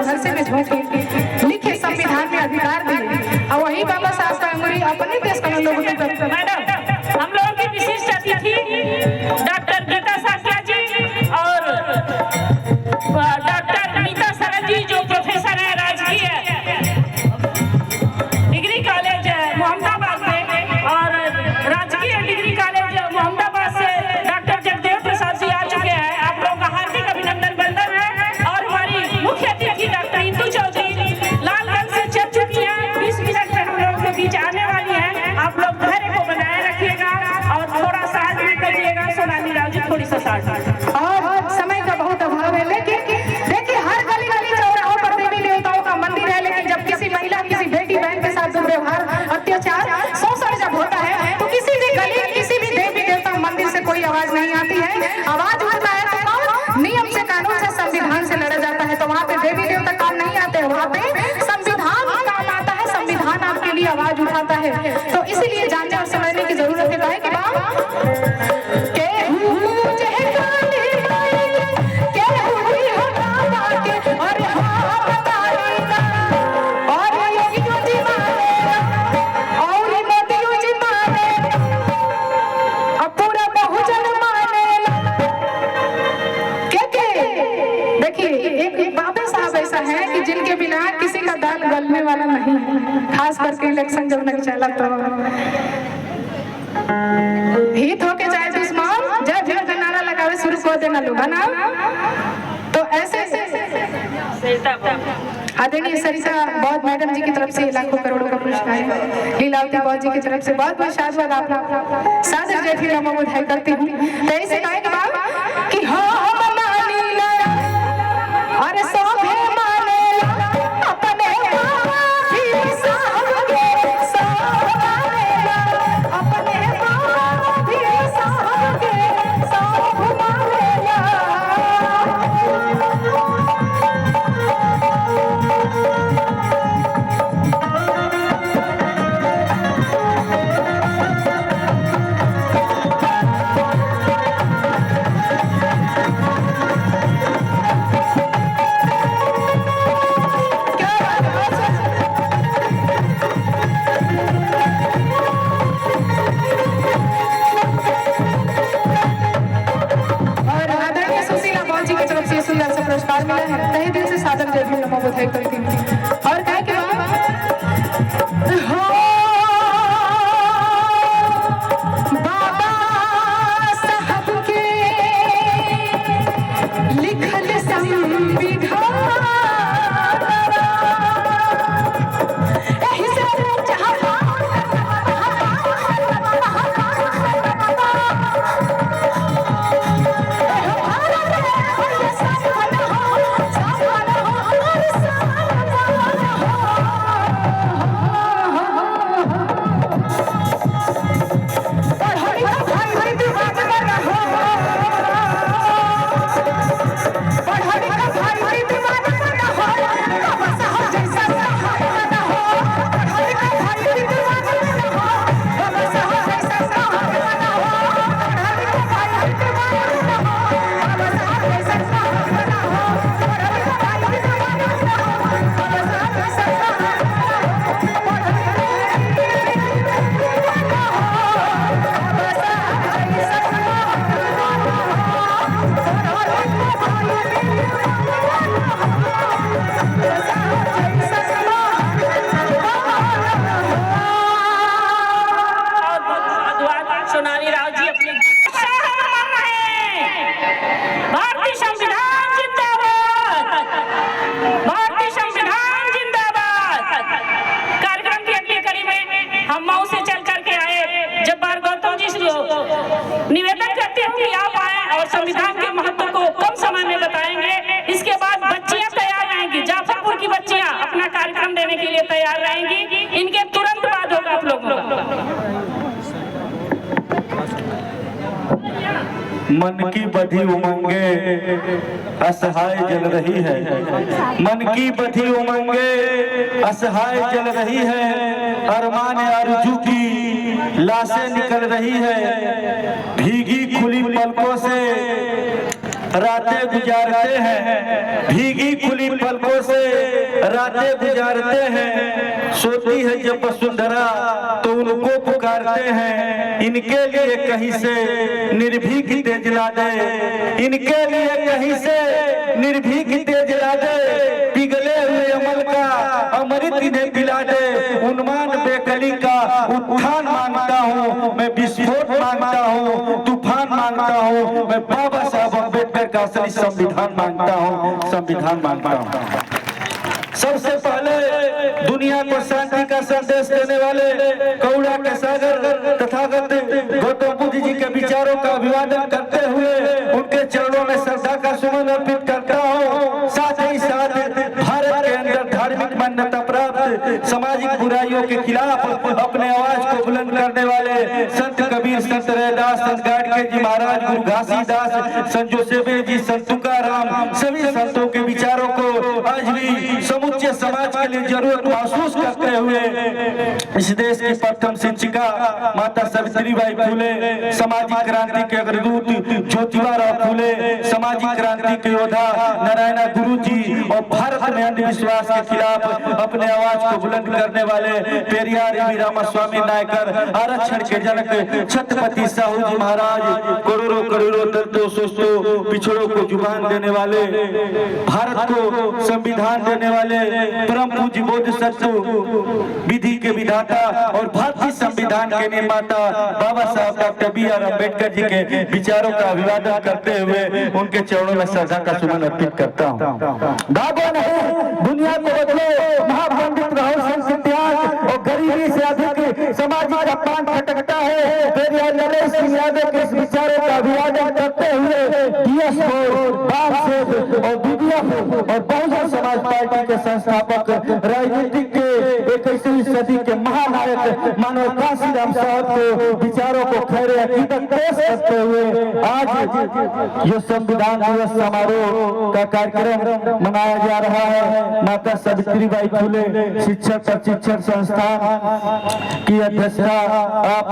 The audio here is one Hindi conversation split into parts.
संघर्ष में झोंके, लिखे संविधान में अधिकार दिए और वही बाबा साहब का अंगुरी अपने देश का लोगों को। मैडम, हम लोगों की विशिष्ट अतिथि डॉक्टर गीता साकिया जी और डॉक्टर नीता सरन जी, जो प्रोफेसर है राजकीय डिग्री कॉलेज मोहम्मदाबाद में और राजकीय डिग्री कॉलेज मोहम्मदाबाद से डॉक्टर जगदेव प्रसाद जी आ चुके हैं। आप लोगों का हार्दिक अभिनंदन बंदन है। और हमारी मुख्य अतिथि डॉक्टर इंदु चौधरी लालगंज से चल चुकी है, 20 मिनट में हम लोगों के बीच आने वाली है। आप लोग धैर्य को बनाए रखिएगा और थोड़ा साथ में करिएगा। सोनाली राव जी थोड़ी सा साथ। और समय का बहुत अभाव है, लेकिन देखिए हर गली गली चौराहों पर देवी देवताओं का मंदिर है, लेकिन जब किसी महिला किसी बेटी बहन के साथ दुर्व्यवहार, अत्याचार, शोषण जब होता है तो किसी भी गली किसी भी देवी देवता मंदिर से कोई आवाज नहीं आती है। आवाज उठता है तो नियम से, कानून से, संविधान से लड़ा जाता है। तो वहाँ पे देवी देवता काम नहीं आते, वहाँ पे संविधान काम आता है। संविधान आपके लिए आवाज उठाता है। तो इसीलिए जानने और समझने की जरूरत है कि जिनके बिना किसी का दाल गलने वाला नहीं है, खास करके इलेक्शन जब नहीं चला तो हित होके जाए दुश्मन जय भीम का नारा लगावे शुरू कर देना लोग है ना। तो ऐसे आदरणीय सरिता बौद्ध मैडम जी की तरफ से लाखों करोड़ों का पुरस्कार है। लीलावती बौद्ध जी की तरफ से बहुत बहुत साधुवाद। आप सादर जय भीम नमो बधाई करती हूँ। तो ऐसे कहे कि हाँ अरे पुरस्कार मिला है। तहे दिल से सादर जय भीम नमो बधाई करती हूँ। और कहे कि बाबा साहब के लिखल संविधान निवेदन करती हूँ कि आप आए और संविधान के महत्व को कम समय में बताएंगे। इसके बाद बच्चियां तैयार रहेंगी, जाफरपुर की बच्चियां अपना कार्यक्रम देने के लिए तैयार रहेंगी। इनके तुरंत बाद होगा आप लोगों का। मन की बधी उमंगे असहाय जल रही है, मन की बधी उमंगे असहाय जल रही है, अरमान आरज़ू की लाशें निकल रही है, भीगी खुली पलकों से रातें गुजारते हैं, भीगी खुली पलकों से रातें गुजारते हैं। सोती है जब वसुंधरा तो उनको पुकारते हैं, इनके लिए कहीं से निर्भीक तेज ला दे, इनके लिए कहीं से निर्भीक तेज ला दे, पिघले हुए अमल का अमृत इन्हें पिला दे। उन्माद बेकली का उत्थान मांगता हूँ मैं, विस्फोट मांगता हूँ, तूफान मांगता हूँ मैं, बाबा साहब अम्बेडकर का असली संविधान मांगता हूँ, संविधान मांगता हूँ। सबसे पहले दुनिया को शांति का संदेश देने वाले कौड़ा के सागर तथागत गौतम बुद्ध जी के विचारों का अभिवादन करते हुए उनके चरणों में श्रद्धा का सुमन अर्पित करता हूँ। साथ ही साथ भारत के अंदर धार्मिक मान्यता प्राप्त सामाजिक बुराइयों के खिलाफ अपने आवाज को बुलंद करने वाले संत कबीर, संत रैदास, संत गाडगे जी महाराज, गुरु घासीदास, संत जोसेफ जी, संत तुकाराम, सभी संतों के विचारों को आज भी समुच्चय समाज के लिए जरूरत महसूस करते हुए इस देश की प्रथम शिक्षिका माता सावित्रीबाई फुले, सामाजिक क्रांति के अग्रदूत ज्योतिबा फुले, सामाजिक क्रांति के योद्धा नारायण गुरु जी और भारत में अंधविश्वास के खिलाफ अपने आवाज को बुलंद करने वाले पेरियार रामास्वामी नायकर, आरक्षण के जनक छत्रपति साहू जी महाराज, करोड़ों करोड़ों दलितों, शोषितों, पिछड़ों को जुबान देने वाले, भारत को संविधान देने वाले परम पूज्य बोधिसत्व, विधि के विधाता और भारतीय संविधान के निर्माता बाबा साहब डॉक्टर बी.आर. अम्बेडकर जी के विचारों का अभिवादन करते हुए उनके चरणों में श्रद्धा का सुमन अर्पित करता हूँ। दागो नहीं, दुनिया को बदलो, महापंडित राहुल सिंह सिद्धियार्थ और गरीबी से अधिक सामाजिक अपमान खटकता है। पेरियार नरेश सिंह यादव के इस विचारों का अभिवादन करते हुए DS और BDF और बहुजन समाज पार्टी के संस्थापक, राजनीतिक के 21वीं सदी के महानायक मानव काशीराम साहब को विचारों को खैर अकीदत पेश करते हुए आज जो संविधान दिवस समारोह का कार्यक्रम मनाया जा रहा है, माता सावित्रीबाई फुले शिक्षक प्रशिक्षण संस्थान की अध्यक्षता आप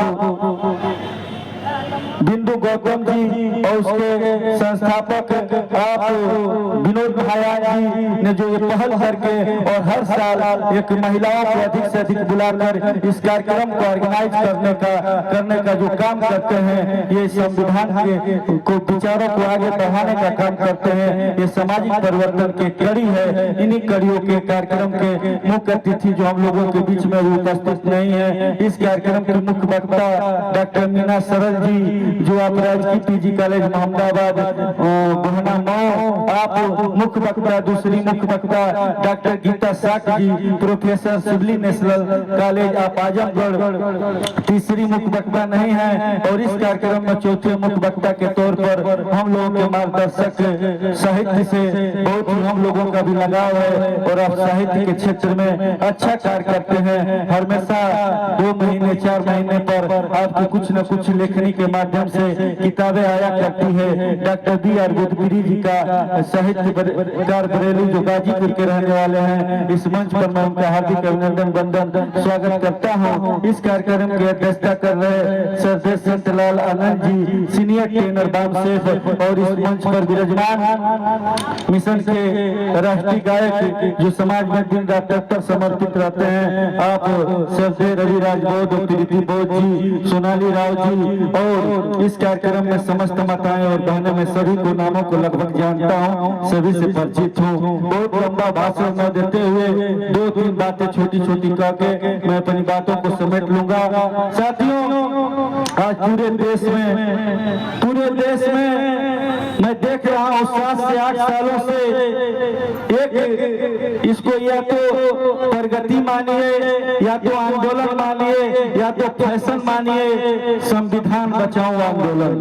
बिंदु गौतम जी और उसके संस्थापक आप विनोद भाया जी ने जो ये पहल करके और हर साल एक महिलाओं को अधिक से अधिक बुलाकर इस कार्यक्रम को ऑर्गेनाइज करने का जो काम करते हैं, ये संविधान के को विचारों को आगे बढ़ाने का काम करते हैं, ये सामाजिक परिवर्तन की कड़ी है। इन्हीं कड़ियों के कार्यक्रम के मुख्य अतिथि जो हम लोगों के बीच में उपस्थित नहीं है, इस कार्यक्रम के मुख्य वक्ता डॉक्टर मीना सरल जी जो आप राजकीय PG कॉलेज मोहम्मदाबाद गोहना 9, आप मुख्य वक्ता, दूसरी मुख्य वक्ता डॉक्टर गीता साठ जी प्रोफेसर सिविल नेशनल कॉलेज आप आजमगढ़ तीसरी मुख्य वक्ता नहीं है, और इस कार्यक्रम में चौथे मुख्य वक्ता के तौर पर हम लोगों के मार्गदर्शक, साहित्य से बहुत ही हम लोगों का भी लगाव है और आप साहित्य के क्षेत्र में अच्छा कार्य करते हैं। हमेशा 2 महीने 4 महीने पर आपकी कुछ न कुछ लेखनी के माध्यम से किताबें आया करती है। Doctor B.R. बुद्धगिरी जी का साहित्यकार बरेली जो गाजीपुर के रहने वाले हैं, इस मंच पर मैं उनका हार्दिक अभिनंदन वंदन स्वागत करता हूं। इस कार्यक्रम की अध्यक्षता कर रहे सरदेश संतलाल आनंद जी सीनियर टेनर बामसेफ और इस मंच पर विराजमान मिशन के राष्ट्रीय गायक जो समाज में दिन रात तक समर्पित रहते हैं, आप सरदेश रविराज बौद्ध, प्रीति बौद्ध जी, सोनाली राव जी, और इस कार्यक्रम में समस्त माताएं और बहनें में सभी को नामों को लगभग जानता हूं, सभी से परिचित हूं। बहुत लंबा भाषण न देते हुए 2-3 बातें छोटी छोटी कह के मैं अपनी बातों को समेट लूंगा। साथियों, आज पूरे देश में मैं देख रहा हूँ 7 से 8 सालों से एक इसको या तो प्रगति मानिए, या तो आंदोलन मानिए, या तो फैशन मानिए, संविधान बचाओ आंदोलन।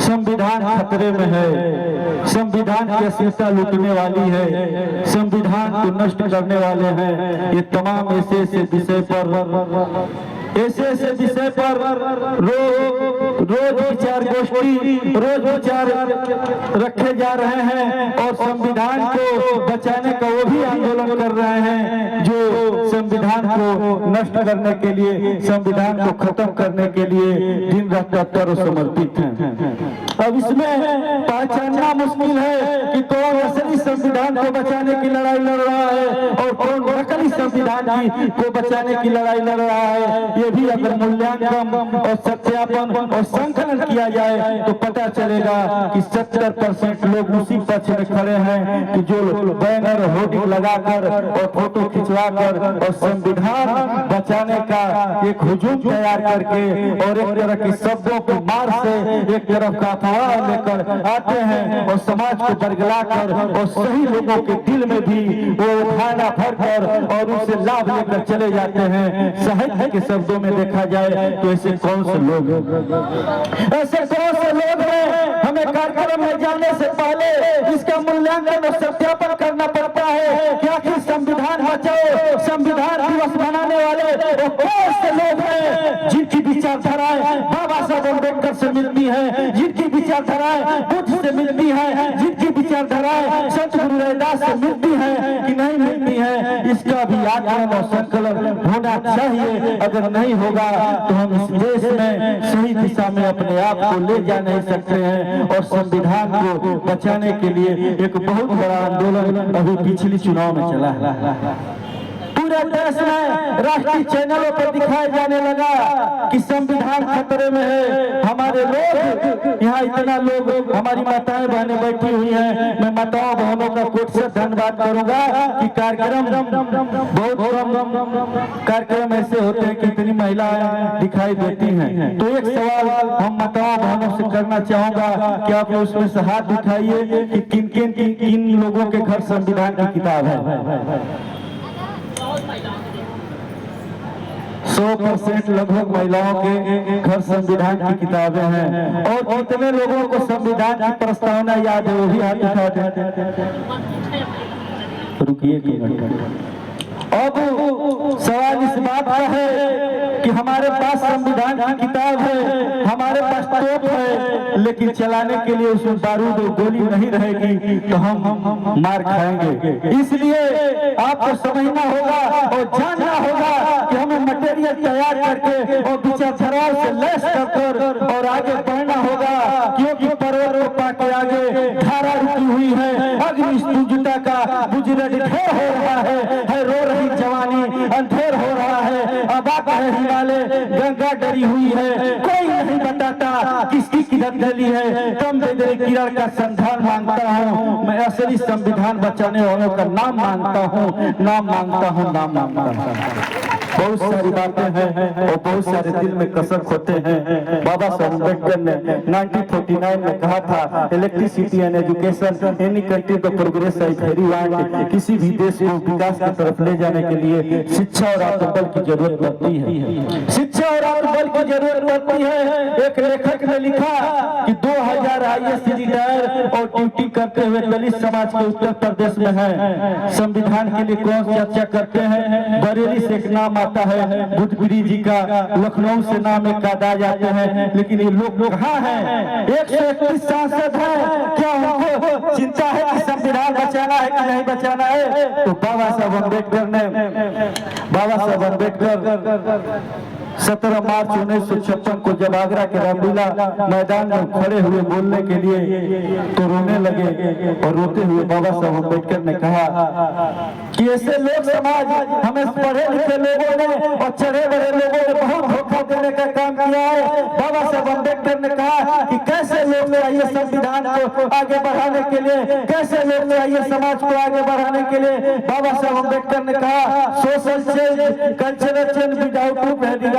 संविधान खतरे में है, संविधान की अस्मिता लूटने वाली है, संविधान को नष्ट करने वाले हैं। ये तमाम ऐसे विषय पर रोज विचार गोष्ठी, रोज विचार रखे जा रहे हैं और संविधान को बचाने का वो भी आंदोलन कर रहे हैं जो संविधान को नष्ट करने के लिए, संविधान को खत्म करने के लिए दिन रात तत्पर समर्पित हैं। अब इसमें पहचानना मुश्किल है कि कौन असली संविधान को बचाने की लड़ाई लड़ रहा है और कौन नकली संविधान को बचाने की लड़ाई लड़ रहा है। ये भी अगर मूल्यांकन और सत्यापन और संकलन किया जाए तो पता चलेगा कि 70% लोग उसी पक्ष में खड़े हैं कि जो बैनर होर्डिंग लगाकर और फोटो खिंचवाकर और संविधान बचाने का एक हुजूम तैयार करके और एक तरह की शब्दों की मार से एक तरफ का अफवाह लेकर आते हैं और समाज को बरगलाकर और सही लोगों के दिल में भी वो धारणा भरकर और उनसे लाभ लेकर चले जाते हैं। साहित्य के शब्दों में देखा जाए तो ऐसे कौन से लोग हैं, ऐसे कौन से लोग हैं। हमें कार्यक्रम में जाने से पहले इसका मूल्यांकन और सत्यापन करना पड़ता है कि आखिर संविधान बचाओ, संविधान दिवस मनाने वाले वो कौन से लोग हैं जिनकी विचारधाराएं बाबा साहब अम्बेडकर से मिलती है, जिनकी विचारधाराएं बुद्ध से मिलती है, जिनकी विचारधाराएं संत गुरु रविदास से मिलती है कि नहीं मिलती है। इसका भी आकलन और संकलन होना चाहिए। अगर नहीं होगा तो हम इस देश में सही दिशा में अपने आप को ले जा नहीं सकते हैं और संविधान को बचाने के लिए एक बहुत बड़ा आंदोलन अभी पिछले चुनाव में चला है। पूरे देश में राष्ट्रीय चैनलों पर दिखाया जाने लगा कि संविधान खतरे में है। हमारे लोग यहाँ इतना लोग, हमारी माताएं बहनें बैठी हुई हैं। मैं माताओं बहनों का कोट से धन्यवाद करूंगा कि कार्यक्रम बहुत कम कार्यक्रम ऐसे होते हैं कि इतनी महिलाएं दिखाई देती हैं। तो एक सवाल हम माताओं बहनों से करना चाहूंगा कि आप उसमें से हाथ उठाइए कि किन लोगों के घर संविधान की किताब है। 100% लगभग महिलाओं के घर संविधान की किताबें हैं। और कितने लोगों को संविधान की प्रस्तावना याद है, वो भी हाथ उठा दें। रुकिए एक मिनट। अब सवाल इस बात का है कि हमारे पास संविधान की किताब है, हमारे पास तोप है, लेकिन चलाने के लिए उसमें बारूद और गोली नहीं रहेगी तो हम मार खाएंगे। इसलिए आपको समझना होगा और जानना होगा कि हमें मटेरियल तैयार करके और विचारधाराओं से लैस कर और आगे बढ़ना होगा, क्योंकि पर्वत को पाके आगे धारा रुकी हुई है। अग्नि स्तुजता का बुझना ढेर हो रहा है रो रही जवानी अंधेर हो रहा है। अब आता है हिमालय, गंगा डरी हुई है, कोई नहीं बताता किसकी किधर डली है। कम बेदरी किरण का संधान मांगता हूँ मैं, असली संविधान बचाने वालों का नाम मांगता हूँ, नाम मांगता हूँ, नाम मांगता हूँ। बहुत सारी बातें हैं और बहुत सारे दिल में कसक होते हैं। बाबा साहब अम्बेडकर ने 1949 में कहा था, electricity and education any country the progress I very want. किसी भी देश को विकास की तरफ ले जाने के लिए शिक्षा और आत्मबल की जरूरत पड़ती है, शिक्षा और आत्मबल की जरूरत पड़ती है। एक लेखक ने लिखा कि 2000 IAS रिटायर और ड्यूटी करते हुए दलित समाज के उत्तर प्रदेश में है। संविधान के लिए कौन चर्चा करते हैं? बरेली से एक नाम आता है, बुद्धगिरी जी का, लखनऊ से नाम एक आ जाते हैं, लेकिन ये लोग कहाँ हैं? 131 सांसद हैं, क्या उनको चिंता है कि संविधान बचाना है कि नहीं बचाना है? तो बाबा साहब अम्बेडकर 17 मार्च 1956 को जब आगरा के रामलीला मैदान में खड़े हुए बोलने के लिए तो रोने लगे और रोते हुए बाबा साहब अम्बेडकर ने कहा कि ऐसे लोग समाज, हमें पढ़े लिखे लोगों ने और चढ़े बड़े लोगों ने बहुत धोखा देने का काम किया है। बाबा साहब अम्बेडकर ने कहा कि कैसे लोग चाहिए संविधान को आगे बढ़ाने के लिए, कैसे लोग चाहिए समाज को आगे बढ़ाने के लिए। बाबा साहब अम्बेडकर ने कहा social change, cultural change without of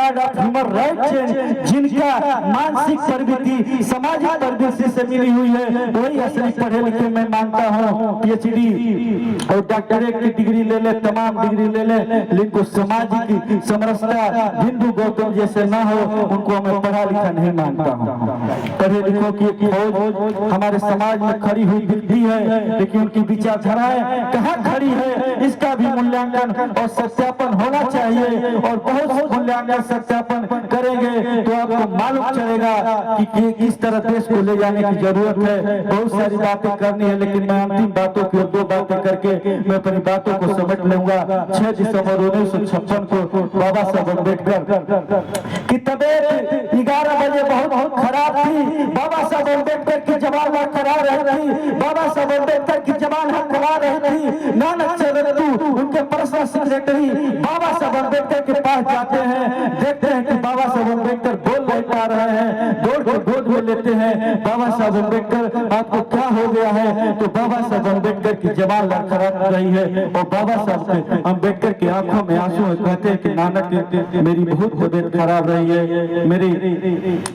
human right change. जिनका मानसिक प्रवृत्ति सामाजिक प्रवृत्ति से मिली हुई है वही असली पढ़े लिखे मैं मानता हूँ। PhD और डॉक्टरेट की डिग्री ले ले, तमाम डिग्री ले ले, लेकिन सामाजिक समरसता बिंदु गौतम जैसे ना हो उनको मैं पढ़ा लिखा नहीं मानता हूँ। पढ़े लिखों की खोज हमारे समाज में खड़ी हुई दिखती है, लेकिन उनकी विचारधाराएं कहाँ खड़ी है इसका भी मूल्यांकन और सत्यापन होना चाहिए। और बहुत मूल्यांकन सत्यापन करेंगे तो आपको मालूम चलेगा कि किस तरह देश को ले जाने की जरूरत है। बहुत सारी बातें करनी है, लेकिन मैं अंतिम बातों की 2 बातें करके मैं अपनी बातों को समेट लूंगा। 6 दिसंबर 1956 को बाबा साहब अम्बेडकर की तबीयत 11 बजे बहुत खराब थी। बाबा साहब अम्बेडकर की जवान करा रही थी, बाबा साहब अम्बेडकर की जवान करा रही थी। नानक चरत्तू उनके पर्सनल सेक्रेटरी बाबा साहब अम्बेडकर के पास जाते हैं, देखते हैं कि बाबा साहब अम्बेडकर बोल नहीं पा रहे हैं, दौड़ के गोद में लेते हैं। बाबा साहब अम्बेडकर आपको क्या हो गया है? तो बाबा साहब अम्बेडकर की जवान लड़खड़ा रही है और बाबा साहब अम्बेडकर की आंखों में आंसू है। कहते हैं कि नानक मेरी बहुत तबीयत खराब रही है,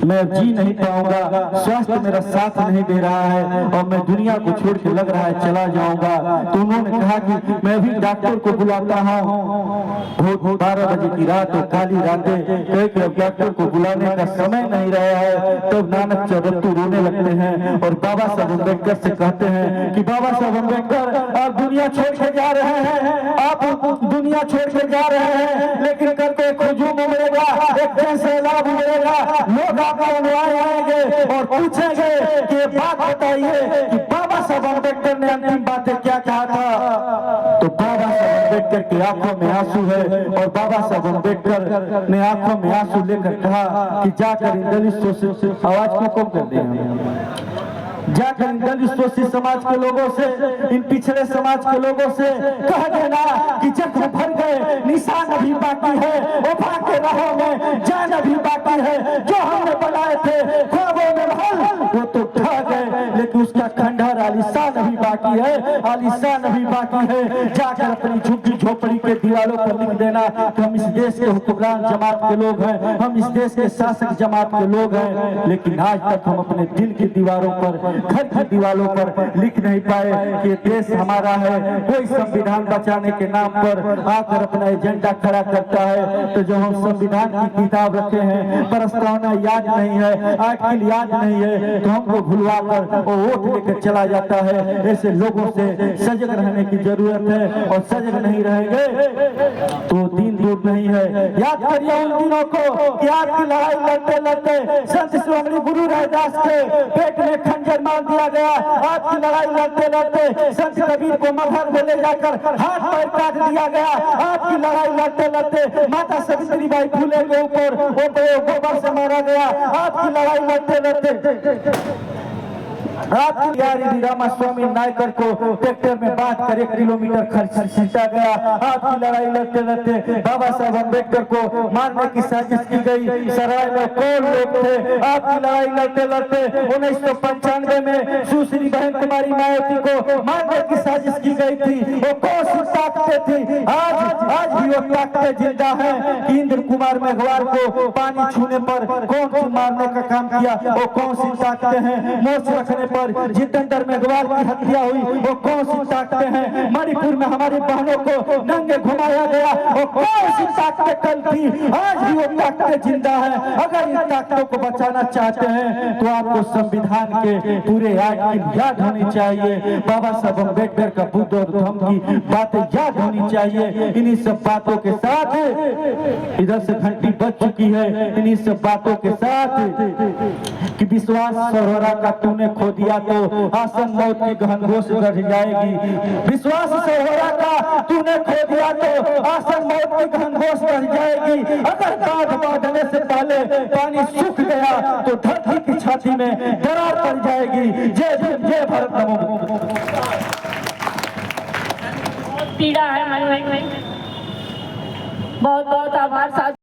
मैं जी नहीं पाऊंगा, स्वास्थ्य मेरा साथ नहीं दे रहा है और मैं दुनिया को छोड़ के लग रहा है चला जाऊंगा। तो उन्होंने कहा कि मैं भी डॉक्टर को बुलाता हूँ। बहुत 12 बजे की रात और काली रातें, कहे कि अब डॉक्टर को बुलाने का समय नहीं रहा है। तब नानक चरत्तू रोने लगते हैं और बाबा साहब अम्बेडकर से कहते हैं कि बाबा साहब अम्बेडकर आप दुनिया छोड़ के जा रहे हैं, आप दुनिया छोड़ के जा रहे हैं, लेकिन करके एक हुजूम उमड़ेगा, एक सैलाब उमड़ेगा, लोग आपको अनुयायी आएंगे और पूछेंगे कि बात बताइए कि बाबा साहब अम्बेडकर ने अंतिम बातें क्या कहा था। तो बाबा साहब अम्बेडकर की आंखों में आंसू है और बाबा साहब अम्बेडकर ने आंखों में आंसू लेकर कहा कि जाकर इन दलितों से आवाज को कम कर दें, जाकर इन दलित शोषित समाज के लोगों से, इन पिछड़े समाज के लोगों से कह देना कि जख्म भर गए, निशान अभी बाकी है, वफा के राहों में जान अभी बाकी है। जो हमने बनाए थे ख्वाबों में महल वो तो ढह गए, लेकिन उसका खंडहर आलीशान अभी बाकी है, आलीशान अभी बाकी है। जाकर अपनी झुग्गी झोपड़ी के दीवारों पर लिख देना कि हम इस देश के हुक्मरान जमात के लोग हैं, हम इस देश के शासक जमात के लोग हैं। लेकिन आज तक हम अपने दिल की दीवारों पर, घर की दीवारों पर लिख नहीं पाए कि देश हमारा है। कोई संविधान बचाने के नाम पर आकर अपना एजेंडा खड़ा करता है। तो जो हम संविधान की किताब रखे हैं, प्रस्तावना याद नहीं है, आर्टिकल याद नहीं है, तो हमको भुलवा कर वो वोट लेकर चला जाता है। ऐसे लोगों से सजग रहने की जरूरत है और सजग नहीं रहेंगे तो दिन दूर नहीं है। याद करिए उन दिनों को कि आपकी लड़ाई लड़ते लड़ते संत श्रोमणी गुरु रविदास के पेट में खंजर मार दिया गया। आपकी लड़ाई लड़ते लड़ते संत कबीर को मगहर में ले जाकर हाथ पैर काट दिया गया। आपकी लड़ाई लड़ते लड़ते माता सावित्रीबाई फुले के ऊपर गोबर से मारा गया। आपकी लड़ाई लड़ते लड़ते आपकी यारी रामास्वामी नायकर को ट्रैक्टर में बांध कर 1 किलोमीटर खर्च खींचा गया। आपकी लड़ाई लड़ते लड़ते बाबा साहब अम्बेडकर को मारने की साजिश की गई। सराय में कौन लोग थे? आपकी लड़ाई लड़ते लड़ते 1995 में सुश्री बहन कुमारी मायावती को मारने की साजिश की गई थी। वो कौन सी ताकतें थी? आज भी वो ताकतें जिंदा है। इंद्र कुमार मेघवाल को पानी छूने पर कौन सी मारने का काम किया? वो कौन सी ताकतें हैं? मोच रखने पर जितेंद्र मेघवाल की हत्या हुई, वो कौन सी ताकतें हैं? मणिपुर में हमारी बहनों को नंगे घुमाया गया, वो कौन सी ताकतें कल थी? आज भी वो ताकतें जिंदा है। अगर इन ताकतों को बचाना चाहते हैं तो आपको संविधान के पूरे आर्टिकल याद होनी चाहिए। बाबा साहब अम्बेडकर का बुद्ध और धम्म की बातें याद होनी चाहिए। इन्हीं सब बातों के साथ इधर से घंटी बज चुकी है। इन्हीं सब बातों के साथ कि विश्वास सरोवरा का तूने खो दिया तो आसन मौत की गहन घोष गढ़ जाएगी। विश्वास सरोवरा का तूने खो दिया तो आसन मौत की गहन घोष गढ़ जाएगी। अगर बाढ़ बांधने से पहले पानी सूख गया तो धरती की छाती में दरार पड़ जाएगी। जय भीम, जय भारत, नमो। पीड़ा है मन में। बहुत बहुत आभार साथ।